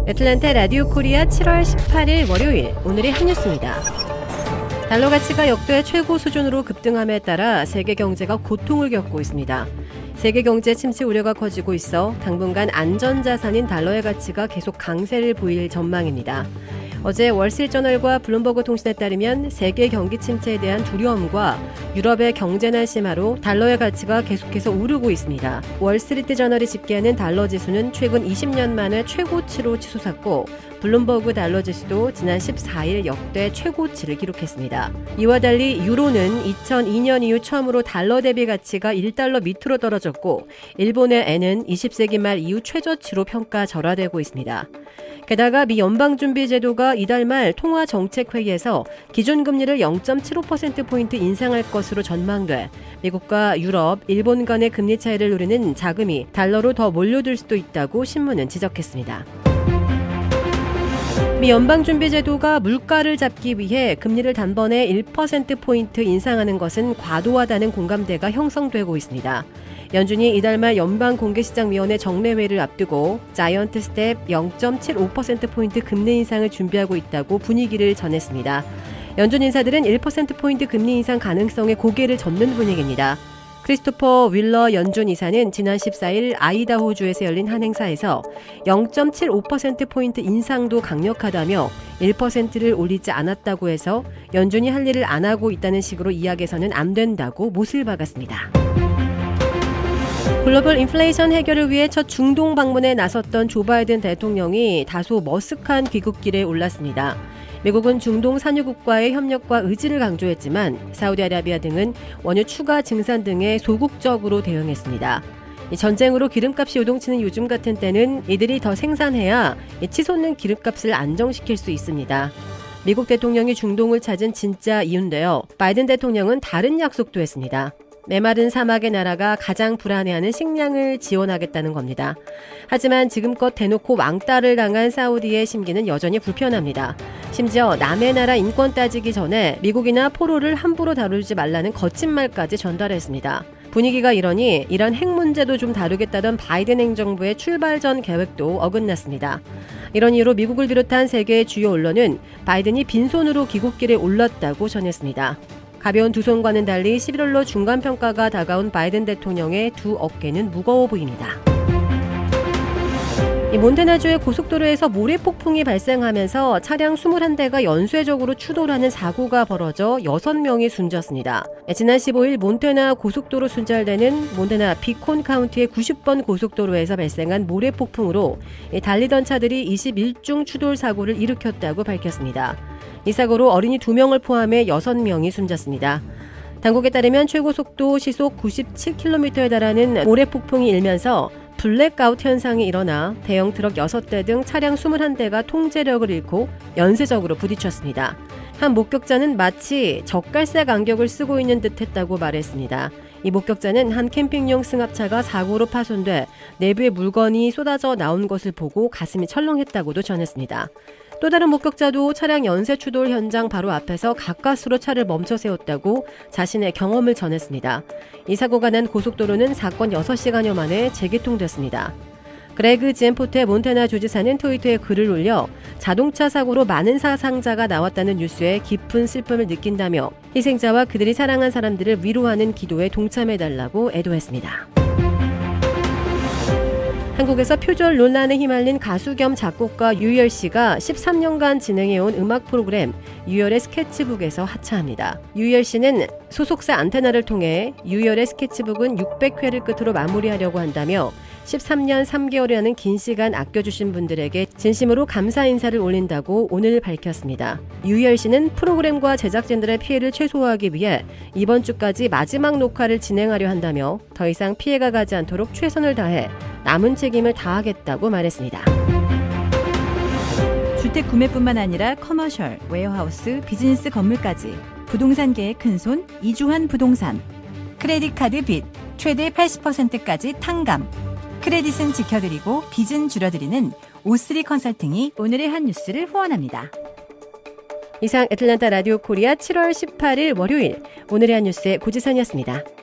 애틀랜타 라디오 코리아 7월 18일 월요일 오늘의 한 뉴스입니다. 달러 가치가 역대 최고 수준으로 급등함에 따라 세계 경제가 고통을 겪고 있습니다. 세계 경제 침체 우려가 커지고 있어 당분간 안전자산인 달러의 가치가 계속 강세를 보일 전망입니다. 어제 월스트리트저널과 블룸버그 통신에 따르면 세계 경기 침체에 대한 두려움과 유럽의 경제난 심화로 달러의 가치가 계속해서 오르고 있습니다. 월스트리트저널이 집계하는 달러 지수는 최근 20년 만에 최고치로 치솟았고 블룸버그 달러 지수도 지난 14일 역대 최고치를 기록했습니다. 이와 달리 유로는 2002년 이후 처음으로 달러 대비 가치가 1달러 밑으로 떨어졌고 일본의 엔은 20세기 말 이후 최저치로 평가 절하되고 있습니다. 게다가 미 연방준비제도가 이달 말 통화정책회의에서 기준금리를 0.75%포인트 인상할 것으로 전망돼 미국과 유럽, 일본 간의 금리 차이를 노리는 자금이 달러로 더 몰려들 수도 있다고 신문은 지적했습니다. 미 연방준비제도가 물가를 잡기 위해 금리를 단번에 1%포인트 인상하는 것은 과도하다는 공감대가 형성되고 있습니다. 연준이 이달 말 연방공개시장위원회 정례회를 앞두고 자이언트 스텝 0.75%포인트 금리 인상을 준비하고 있다고 분위기를 전했습니다. 연준 인사들은 1%포인트 금리 인상 가능성에 고개를 젓는 분위기입니다. 크리스토퍼 윌러 연준 이사는 지난 14일 아이다호주에서 열린 한 행사에서 0.75%포인트 인상도 강력하다며 1%를 올리지 않았다고 해서 연준이 할 일을 안 하고 있다는 식으로 이야기해서는 안 된다고 못을 박았습니다. 글로벌 인플레이션 해결을 위해 첫 중동 방문에 나섰던 조 바이든 대통령이 다소 머쓱한 귀국길에 올랐습니다. 미국은 중동 산유국과의 협력과 의지를 강조했지만 사우디아라비아 등은 원유 추가 증산 등에 소극적으로 대응했습니다. 전쟁으로 기름값이 요동치는 요즘 같은 때는 이들이 더 생산해야 치솟는 기름값을 안정시킬 수 있습니다. 미국 대통령이 중동을 찾은 진짜 이유인데요. 바이든 대통령은 다른 약속도 했습니다. 메마른 사막의 나라가 가장 불안해하는 식량을 지원하겠다는 겁니다. 하지만 지금껏 대놓고 왕따를 당한 사우디의 심기는 여전히 불편합니다. 심지어 남의 나라 인권 따지기 전에 미국이나 포로를 함부로 다루지 말라는 거친 말까지 전달했습니다. 분위기가 이러니 이란 핵 문제도 좀 다루겠다던 바이든 행정부의 출발 전 계획도 어긋났습니다. 이런 이유로 미국을 비롯한 세계의 주요 언론은 바이든이 빈손으로 귀국길에 올랐다고 전했습니다. 가벼운 두 손과는 달리 11월로 중간평가가 다가온 바이든 대통령의 두 어깨는 무거워 보입니다. 몬태나주의 고속도로에서 모래폭풍이 발생하면서 차량 21대가 연쇄적으로 추돌하는 사고가 벌어져 6명이 숨졌습니다. 지난 15일 몬태나 고속도로 순찰대는 몬태나 비콘 카운티의 90번 고속도로에서 발생한 모래폭풍으로 달리던 차들이 21중 추돌 사고를 일으켰다고 밝혔습니다. 이 사고로 어린이 2명을 포함해 6명이 숨졌습니다. 당국에 따르면 최고 속도 시속 97km에 달하는 모래폭풍이 일면서 블랙아웃 현상이 일어나 대형 트럭 6대 등 차량 21대가 통제력을 잃고 연쇄적으로 부딪혔습니다. 한 목격자는 마치 젓갈색 안경을 쓰고 있는 듯 했다고 말했습니다. 이 목격자는 한 캠핑용 승합차가 사고로 파손돼 내부에 물건이 쏟아져 나온 것을 보고 가슴이 철렁했다고도 전했습니다. 또 다른 목격자도 차량 연쇄 추돌 현장 바로 앞에서 가까스로 차를 멈춰 세웠다고 자신의 경험을 전했습니다. 이 사고가 난 고속도로는 사건 6시간여 만에 재개통됐습니다. 그레그 지엠포트의 몬태나 주지사는 트위터에 글을 올려 자동차 사고로 많은 사상자가 나왔다는 뉴스에 깊은 슬픔을 느낀다며 희생자와 그들이 사랑한 사람들을 위로하는 기도에 동참해달라고 애도했습니다. 한국에서 표절 논란에 휘말린 가수 겸 작곡가 유열 씨가 13년간 진행해온 음악 프로그램 유열의 스케치북에서 하차합니다. 유열 씨는 소속사 안테나를 통해 유열의 스케치북은 600회를 끝으로 마무리하려고 한다며 13년 3개월이라는 긴 시간 아껴주신 분들에게 진심으로 감사 인사를 올린다고 오늘 밝혔습니다. 유열 씨는 프로그램과 제작진들의 피해를 최소화하기 위해 이번 주까지 마지막 녹화를 진행하려 한다며 더 이상 피해가 가지 않도록 최선을 다해 남은 책임을 다하겠다고 말했습니다. 주택 구매뿐만 아니라 커머셜, 웨어하우스, 비즈니스 건물까지 부동산계의 큰손 이주환 부동산. 크레딧 카드 빚 최대 80%까지 탕감. 크레딧은 지켜드리고 빚은 줄여드리는 O3 컨설팅이 오늘의 한 뉴스를 후원합니다. 이상 애틀랜타 라디오 코리아 7월 18일 월요일 오늘의 한 뉴스의 고지선이었습니다.